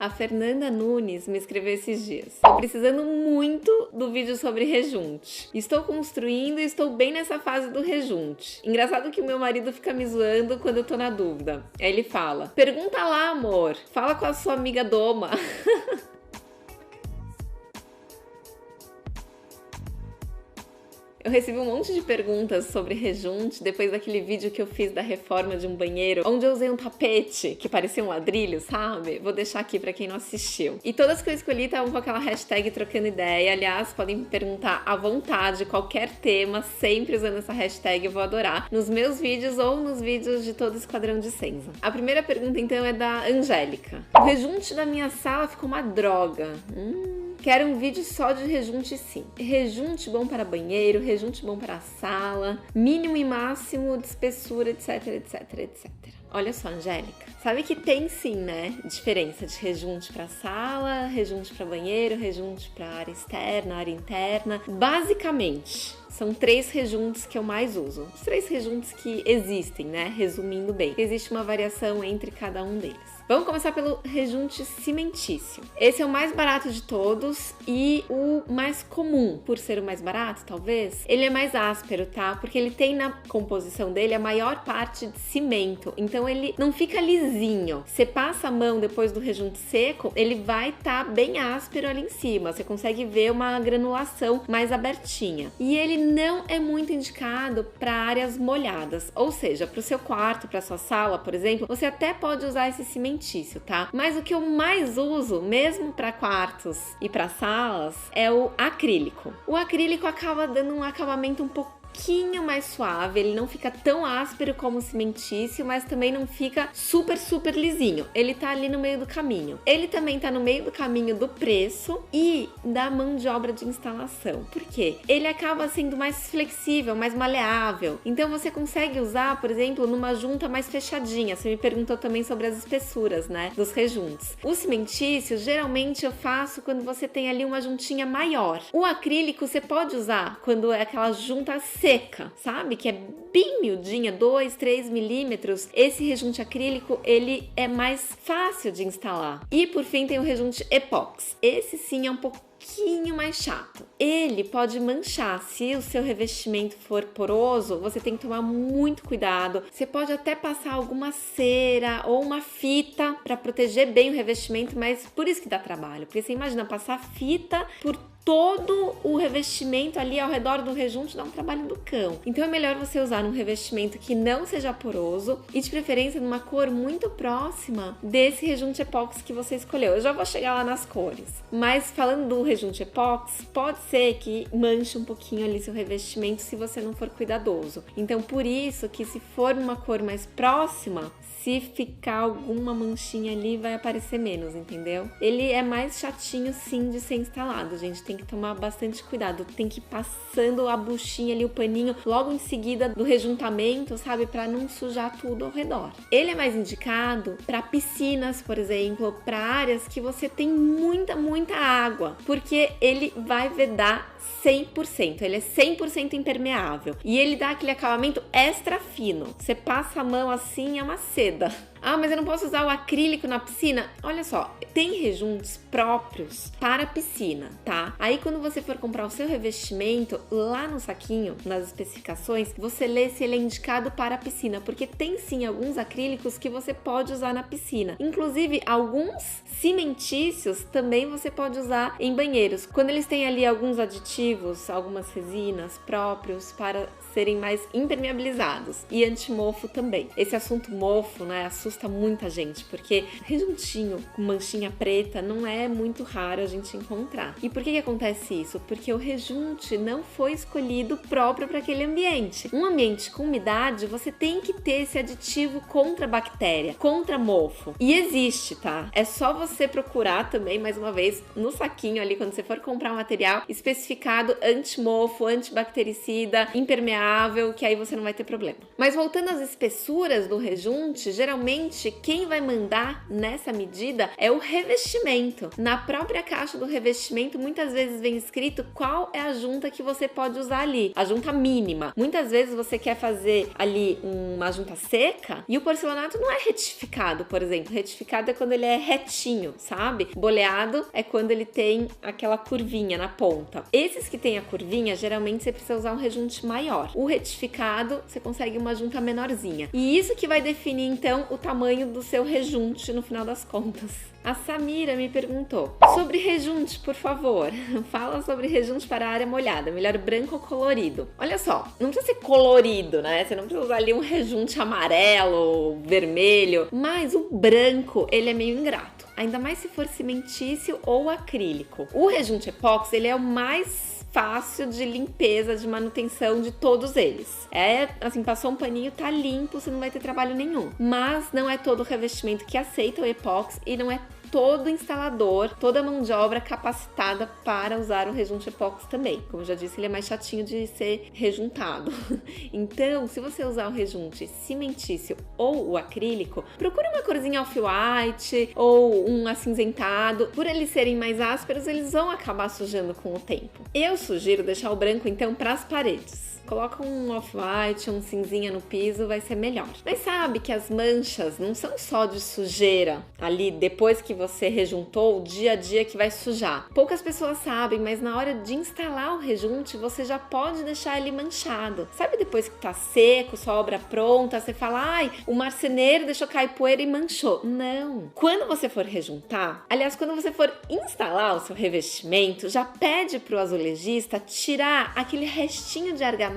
A Fernanda Nunes me escreveu esses dias. Tô precisando muito do vídeo sobre rejunte. Estou construindo e estou bem nessa fase do rejunte. Engraçado que o meu marido fica me zoando quando eu tô na dúvida. Aí ele fala: pergunta lá, amor. Fala com a sua amiga Doma. Eu recebi um monte de perguntas sobre rejunte depois daquele vídeo que eu fiz da reforma de um banheiro, onde eu usei um tapete que parecia um ladrilho, sabe? Vou deixar aqui pra quem não assistiu. E todas que eu escolhi estavam com aquela hashtag trocando ideia. Aliás, podem me perguntar à vontade, qualquer tema, sempre usando essa hashtag, eu vou adorar, nos meus vídeos ou nos vídeos de todo o Esquadrão de Senza. A primeira pergunta, então, é da Angélica. O rejunte da minha sala ficou uma droga. Quero um vídeo só de rejunte, sim. Rejunte bom para banheiro, rejunte bom para a sala, mínimo e máximo de espessura, etc, etc, etc. Olha só, Angélica, sabe que tem sim, né, diferença de rejunte para sala, rejunte para banheiro, rejunte para área externa, área interna. Basicamente, são 3 rejuntes que eu mais uso. Os 3 rejuntes que existem, né, resumindo bem. Existe uma variação entre cada um deles. Vamos começar pelo rejunte cimentício. Esse é o mais barato de todos e o mais comum, por ser o mais barato, talvez. Ele é mais áspero, tá? Porque ele tem na composição dele a maior parte de cimento, então ele não fica lisinho. Você passa a mão depois do rejunte seco, ele vai estar bem áspero ali em cima. Você consegue ver uma granulação mais abertinha. E ele não é muito indicado para áreas molhadas, ou seja, para o seu quarto, para sua sala, por exemplo, você até pode usar esse cimentício, tá? Mas o que eu mais uso, mesmo para quartos e para salas, é o acrílico. O acrílico acaba dando um acabamento um pouquinho mais suave, ele não fica tão áspero como o cimentício, mas também não fica super, super lisinho. Ele tá ali no meio do caminho. Ele também tá no meio do caminho do preço e da mão de obra de instalação. Por quê? Ele acaba sendo mais flexível, mais maleável. Então você consegue usar, por exemplo, numa junta mais fechadinha. Você me perguntou também sobre as espessuras, né, dos rejuntes. O cimentício, geralmente eu faço quando você tem ali uma juntinha maior. O acrílico você pode usar quando é aquela junta seca, sabe? Que é bem miudinha, 2, 3 milímetros. Esse rejunte acrílico, ele é mais fácil de instalar. E por fim tem o rejunte epóxi. Esse sim é um pouquinho mais chato. Ele pode manchar. Se o seu revestimento for poroso, você tem que tomar muito cuidado. Você pode até passar alguma cera ou uma fita para proteger bem o revestimento, mas por isso que dá trabalho. Porque você imagina passar fita por todo o revestimento ali ao redor do rejunte, dá um trabalho do cão. Então é melhor você usar um revestimento que não seja poroso e de preferência numa cor muito próxima desse rejunte epóxi que você escolheu. Eu já vou chegar lá nas cores. Mas falando do rejunte epóxi, pode ser que manche um pouquinho ali seu revestimento se você não for cuidadoso. Então por isso que se for numa cor mais próxima, se ficar alguma manchinha ali, vai aparecer menos, entendeu? Ele é mais chatinho sim de ser instalado, gente. Tem que tomar bastante cuidado. Tem que ir passando a buchinha ali, o paninho, logo em seguida do rejuntamento, sabe? Pra não sujar tudo ao redor. Ele é mais indicado para piscinas, por exemplo, para áreas que você tem muita, muita água, porque ele vai vedar 100%, ele é 100% impermeável e ele dá aquele acabamento extra fino. Você passa a mão assim, é uma seda. Ah, mas eu não posso usar o acrílico na piscina? Olha só, tem rejuntes próprios para piscina, tá? Aí quando você for comprar o seu revestimento, lá no saquinho, nas especificações, você lê se ele é indicado para a piscina, porque tem sim alguns acrílicos que você pode usar na piscina. Inclusive, alguns cimentícios também você pode usar em banheiros. Quando eles têm ali alguns aditivos, algumas resinas próprios para serem mais impermeabilizados e antimofo também. Esse assunto mofo, né, assusta muita gente, porque rejuntinho com manchinha preta não é muito raro a gente encontrar. E por que acontece isso? Porque o rejunte não foi escolhido próprio para aquele ambiente. Um ambiente com umidade, você tem que ter esse aditivo contra bactéria, contra mofo. E existe, tá? É só você procurar também, mais uma vez, no saquinho ali, quando você for comprar um material especificado antimofo, antibactericida, impermeável, que aí você não vai ter problema. Mas voltando às espessuras do rejunte, geralmente Geralmente, quem vai mandar nessa medida é o revestimento. Na própria caixa do revestimento, muitas vezes vem escrito qual é a junta que você pode usar ali, a junta mínima. Muitas vezes você quer fazer ali uma junta seca e o porcelanato não é retificado, por exemplo. Retificado é quando ele é retinho, sabe? Boleado é quando ele tem aquela curvinha na ponta. Esses que tem a curvinha, geralmente você precisa usar um rejunte maior. O retificado, você consegue uma junta menorzinha. E isso que vai definir, então, o tamanho do seu rejunte no final das contas. A Samira me perguntou sobre rejunte, por favor. Fala sobre rejunte para a área molhada, melhor branco ou colorido? Olha só, não precisa ser colorido, né? Você não precisa usar ali um rejunte amarelo, vermelho, mas o branco, ele é meio ingrato. Ainda mais se for cimentício ou acrílico. O rejunte epóxi, ele é o mais fácil de limpeza, de manutenção de todos eles. É, assim, passou um paninho, tá limpo, você não vai ter trabalho nenhum. Mas não é todo revestimento que aceita o epóxi e não é todo instalador, toda mão de obra capacitada para usar o rejunte epóxi também. Como eu já disse, ele é mais chatinho de ser rejuntado. Então, se você usar o rejunte cimentício ou o acrílico, procure uma corzinha off-white ou um acinzentado. Por eles serem mais ásperos, eles vão acabar sujando com o tempo. Eu sugiro deixar o branco, então, para as paredes. Coloca um off-white, um cinzinha no piso, vai ser melhor. Mas sabe que as manchas não são só de sujeira ali depois que você rejuntou, o dia a dia que vai sujar. Poucas pessoas sabem, mas na hora de instalar o rejunte, você já pode deixar ele manchado. Sabe depois que tá seco, sua obra pronta, você fala, ai, o marceneiro deixou cair poeira e manchou. Não. Quando você for rejuntar, aliás, quando você for instalar o seu revestimento, já pede pro azulejista tirar aquele restinho de argamassa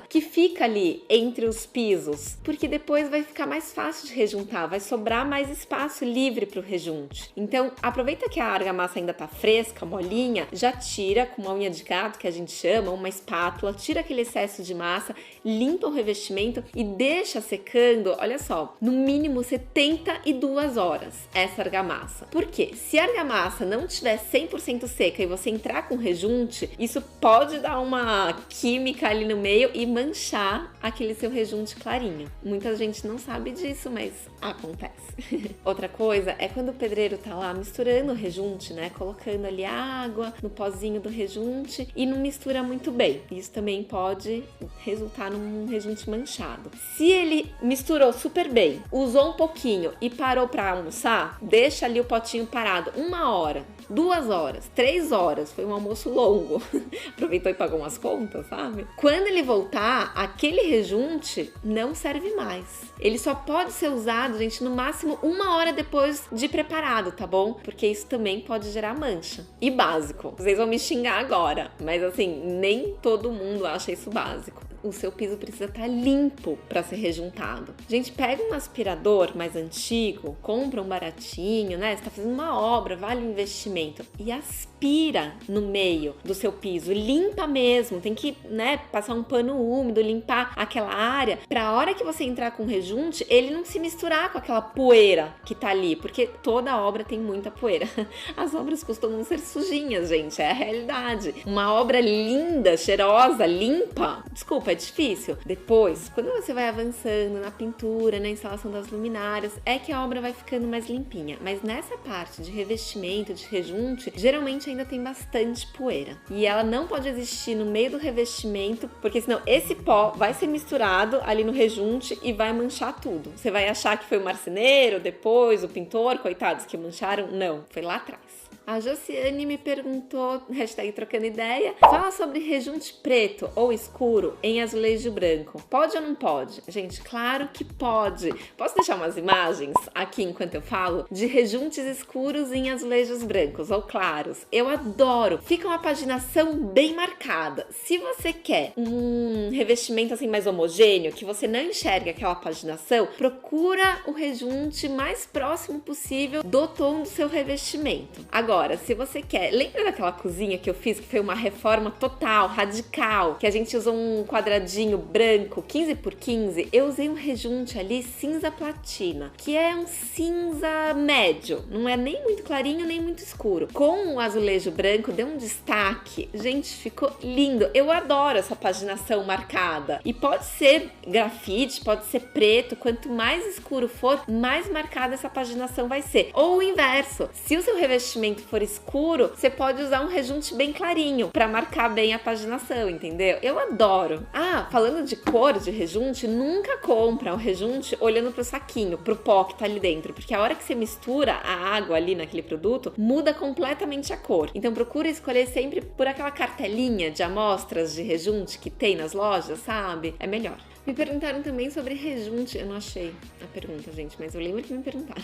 que fica ali entre os pisos, porque depois vai ficar mais fácil de rejuntar, vai sobrar mais espaço livre para o rejunte. Então, aproveita que a argamassa ainda tá fresca, molinha, já tira com uma unha de gato, que a gente chama, uma espátula, tira aquele excesso de massa, limpa o revestimento e deixa secando, olha só, no mínimo 72 horas essa argamassa. Por quê? Se a argamassa não estiver 100% seca e você entrar com rejunte, isso pode dar uma química ali no meio e manchar aquele seu rejunte clarinho. Muita gente não sabe disso, mas acontece. Outra coisa é quando o pedreiro tá lá misturando o rejunte, né? Colocando ali água no pozinho do rejunte e não mistura muito bem. Isso também pode resultar num rejunte manchado. Se ele misturou super bem, usou um pouquinho e parou para almoçar, deixa ali o potinho parado 1 hora, 2 horas, 3 horas, foi um almoço longo. Aproveitou e pagou umas contas, sabe? Quando ele voltar, aquele rejunte não serve mais. Ele só pode ser usado, gente, no máximo 1 hora depois de preparado, tá bom? Porque isso também pode gerar mancha. E básico, vocês vão me xingar agora, mas assim, nem todo mundo acha isso básico. O seu piso precisa estar limpo para ser rejuntado. Gente, pega um aspirador mais antigo, compra um baratinho, né? Você tá fazendo uma obra, vale o investimento. E aspira no meio do seu piso, limpa mesmo. Tem que, né, passar um pano úmido, limpar aquela área, para a hora que você entrar com o rejunte, ele não se misturar com aquela poeira que tá ali, porque toda obra tem muita poeira. As obras costumam ser sujinhas, gente, é a realidade. Uma obra linda, cheirosa, limpa, desculpa, é difícil. Depois, quando você vai avançando na pintura, na instalação das luminárias, é que a obra vai ficando mais limpinha. Mas nessa parte de revestimento, de rejunte, geralmente ainda tem bastante poeira. E ela não pode existir no meio do revestimento, porque senão esse pó vai ser misturado ali no rejunte e vai manchar tudo. Você vai achar que foi o marceneiro, depois o pintor, coitados que mancharam. Não, foi lá atrás. A Josiane me perguntou, hashtag trocando ideia, fala sobre rejunte preto ou escuro em azulejo branco. Pode ou não pode? Gente, claro que pode. Posso deixar umas imagens aqui enquanto eu falo? De rejuntes escuros em azulejos brancos ou claros. Eu adoro. Fica uma paginação bem marcada. Se você quer um revestimento assim mais homogêneo, que você não enxerga aquela paginação, procura o rejunte mais próximo possível do tom do seu revestimento. Agora, Agora, se você quer... Lembra daquela cozinha que eu fiz, que foi uma reforma total, radical, que a gente usou um quadradinho branco, 15 por 15? Eu usei um rejunte ali cinza platina, que é um cinza médio, não é nem muito clarinho, nem muito escuro. Com o azulejo branco, deu um destaque. Gente, ficou lindo. Eu adoro essa paginação marcada. E pode ser grafite, pode ser preto. Quanto mais escuro for, mais marcada essa paginação vai ser. Ou o inverso. Se o seu revestimento for escuro, você pode usar um rejunte bem clarinho para marcar bem a paginação, entendeu? Eu adoro. Ah, falando de cor de rejunte, nunca compra um rejunte olhando pro saquinho, pro pó que tá ali dentro, porque a hora que você mistura a água ali naquele produto, muda completamente a cor. Então procura escolher sempre por aquela cartelinha de amostras de rejunte que tem nas lojas, sabe? É melhor. Me perguntaram também sobre rejunte, eu não achei a pergunta, gente, mas eu lembro que me perguntaram.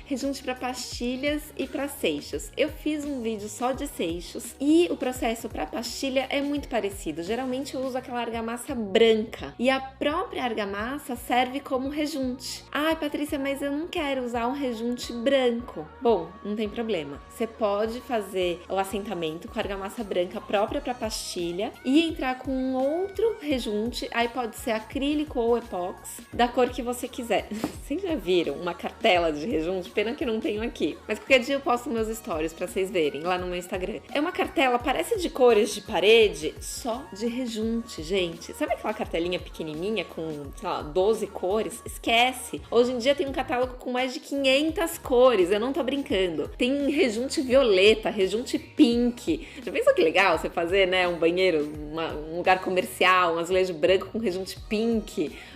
Rejunte para pastilhas e para seixos. Eu fiz um vídeo só de seixos e o processo para pastilha é muito parecido. Geralmente eu uso aquela argamassa branca e a própria argamassa serve como rejunte. Ai, Patrícia, mas eu não quero usar um rejunte branco. Bom, não tem problema. Você pode fazer o assentamento com a argamassa branca própria para pastilha e entrar com um outro rejunte, aí pode ser acrílico ou epóxi, da cor que você quiser. Vocês já viram uma cartela de rejunte? Pena que não tenho aqui. Mas qualquer dia eu posto meus stories pra vocês verem lá no meu Instagram. É uma cartela, parece de cores de parede, só de rejunte, gente. Sabe aquela cartelinha pequenininha com, sei lá, 12 cores? Esquece! Hoje em dia tem um catálogo com mais de 500 cores, eu não tô brincando. Tem rejunte violeta, rejunte pink. Já pensou que legal você fazer, né, um banheiro, um lugar comercial, um azulejo branco com rejunte pink,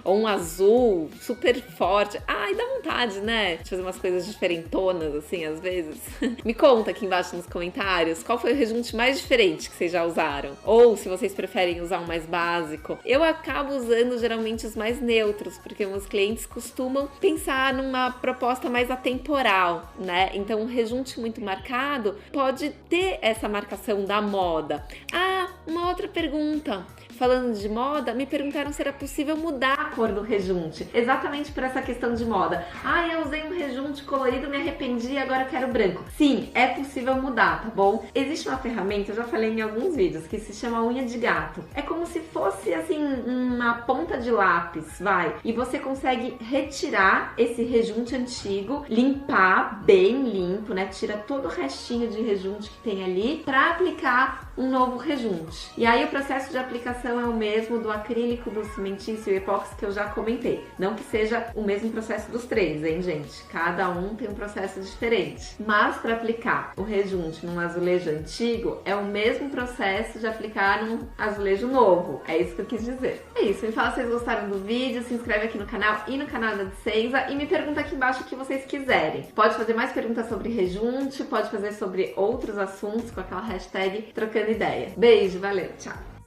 ou um azul super forte. Ai, dá vontade, né? De fazer umas coisas diferentonas, assim, às vezes. Me conta aqui embaixo nos comentários qual foi o rejunte mais diferente que vocês já usaram. Ou se vocês preferem usar um mais básico. Eu acabo usando geralmente os mais neutros, porque meus clientes costumam pensar numa proposta mais atemporal, né? Então, um rejunte muito marcado pode ter essa marcação da moda. Ah, uma outra pergunta. Falando de moda, me perguntaram se era possível mudar a cor do rejunte. Exatamente por essa questão de moda. Ah, eu usei um rejunte colorido, me arrependi, agora eu quero branco. Sim, é possível mudar, tá bom? Existe uma ferramenta, eu já falei em alguns vídeos, que se chama unha de gato. É como se fosse, assim, uma ponta de lápis, vai. E você consegue retirar esse rejunte antigo, limpar bem limpo, né? Tira todo o restinho de rejunte que tem ali pra aplicar um novo rejunte. E aí o processo de aplicação é o mesmo do acrílico, do cimentício e epóxi que eu já comentei. Não que seja o mesmo processo dos três, hein, gente? Cada um tem um processo diferente. Mas para aplicar o rejunte num azulejo antigo, é o mesmo processo de aplicar num azulejo novo. É isso que eu quis dizer. É isso, me fala se vocês gostaram do vídeo, se inscreve aqui no canal e no canal da Dicenza e me pergunta aqui embaixo o que vocês quiserem. Pode fazer mais perguntas sobre rejunte, pode fazer sobre outros assuntos com aquela hashtag trocando ideia. Beijo, valeu, tchau!